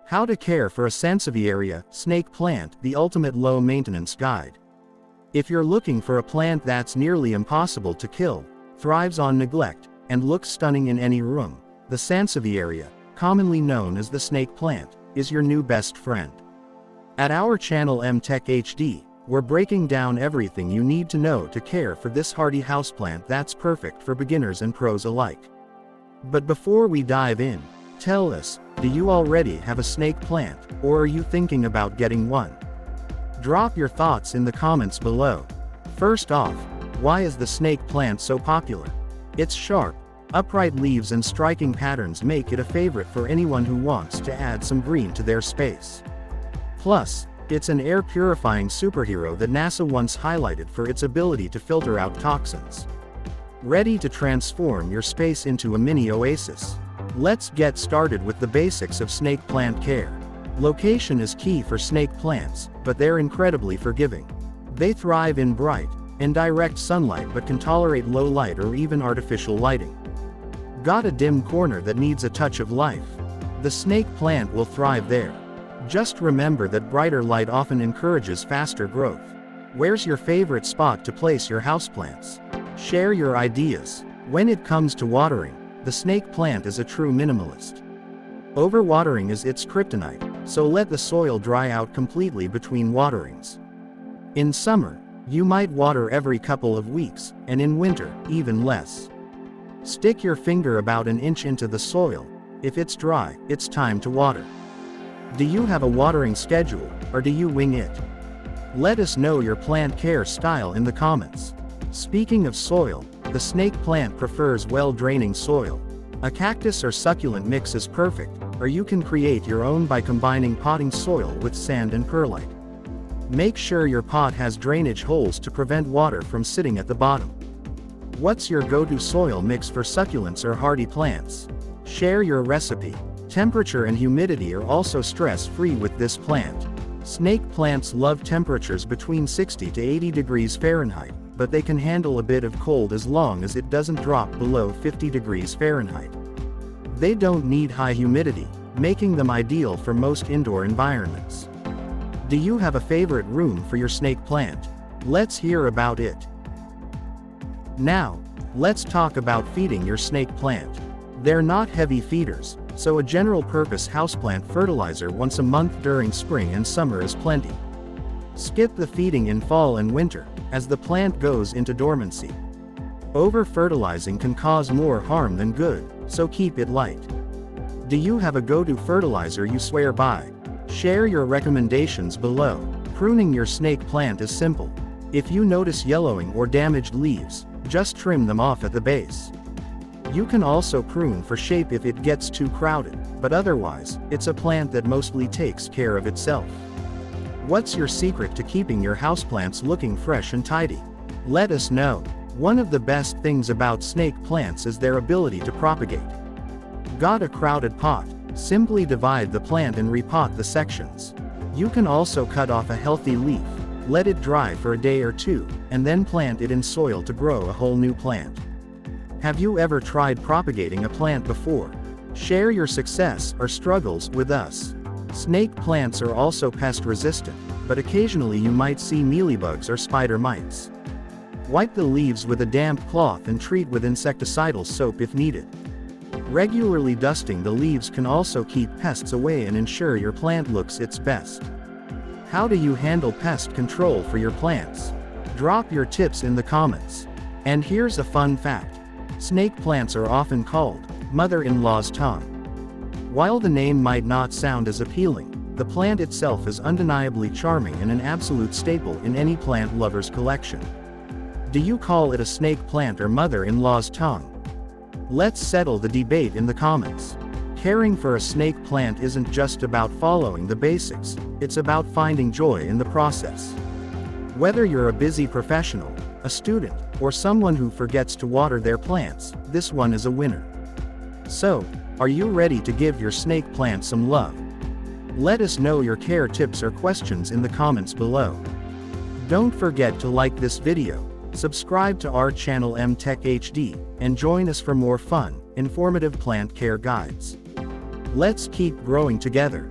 How to care for a Sansevieria snake plant, the ultimate low-maintenance guide. If you're looking for a plant that's nearly impossible to kill, thrives on neglect, and looks stunning in any room, the Sansevieria, commonly known as the snake plant, is your new best friend. At our channel MTech HD, we're breaking down everything you need to know to care for this hardy houseplant that's perfect for beginners and pros alike. But before we dive in, tell us, do you already have a snake plant, or are you thinking about getting one? Drop your thoughts in the comments below. First off, why is the snake plant so popular? Its sharp, upright leaves and striking patterns make it a favorite for anyone who wants to add some green to their space. Plus, it's an air purifying superhero that NASA once highlighted for its ability to filter out toxins. Ready to transform your space into a mini oasis? Let's get started with the basics of snake plant care. Location is key for snake plants, but they're incredibly forgiving. They thrive in bright and direct sunlight but can tolerate low light or even artificial lighting. Got a dim corner that needs a touch of life? The snake plant will thrive there. Just remember that brighter light often encourages faster growth. Where's your favorite spot to place your houseplants? Share your ideas. When it comes to watering, the snake plant is a true minimalist. Overwatering is its kryptonite, so let the soil dry out completely between waterings. In summer, you might water every couple of weeks, and in winter, even less. Stick your finger about an inch into the soil. If it's dry, it's time to water. Do you have a watering schedule, or do you wing it? Let us know your plant care style in the comments. Speaking of soil, the snake plant prefers well-draining soil. A cactus or succulent mix is perfect, or you can create your own by combining potting soil with sand and perlite. Make sure your pot has drainage holes to prevent water from sitting at the bottom. What's your go-to soil mix for succulents or hardy plants? Share your recipe. Temperature and humidity are also stress-free with this plant. Snake plants love temperatures between 60 to 80 degrees Fahrenheit, but they can handle a bit of cold as long as it doesn't drop below 50 degrees Fahrenheit. They don't need high humidity, making them ideal for most indoor environments. Do you have a favorite room for your snake plant? Let's hear about it. Now, let's talk about feeding your snake plant. They're not heavy feeders, so a general-purpose houseplant fertilizer once a month during spring and summer is plenty. Skip the feeding in fall and winter, as the plant goes into dormancy. Over-fertilizing can cause more harm than good, so keep it light. Do you have a go-to fertilizer you swear by? Share your recommendations below. Pruning your snake plant is simple. If you notice yellowing or damaged leaves, just trim them off at the base. You can also prune for shape if it gets too crowded, but otherwise, it's a plant that mostly takes care of itself. What's your secret to keeping your houseplants looking fresh and tidy? Let us know. One of the best things about snake plants is their ability to propagate. Got a crowded pot? Simply divide the plant and repot the sections. You can also cut off a healthy leaf, let it dry for a day or two, and then plant it in soil to grow a whole new plant. Have you ever tried propagating a plant before? Share your success or struggles with us. Snake plants are also pest resistant, but occasionally you might see mealybugs or spider mites. Wipe the leaves with a damp cloth and treat with insecticidal soap if needed. Regularly dusting the leaves can also keep pests away and ensure your plant looks its best. How do you handle pest control for your plants? Drop your tips in the comments. And here's a fun fact. Snake plants are often called mother-in-law's tongue. While the name might not sound as appealing, the plant itself is undeniably charming and an absolute staple in any plant lover's collection. Do you call it a snake plant or mother-in-law's tongue? Let's settle the debate in the comments. Caring for a snake plant isn't just about following the basics, it's about finding joy in the process. Whether you're a busy professional, a student, or someone who forgets to water their plants, this one is a winner. So, are you ready to give your snake plant some love? Let us know your care tips or questions in the comments below. Don't forget to like this video, subscribe to our channel MTech HD, and join us for more fun, informative plant care guides. Let's keep growing together.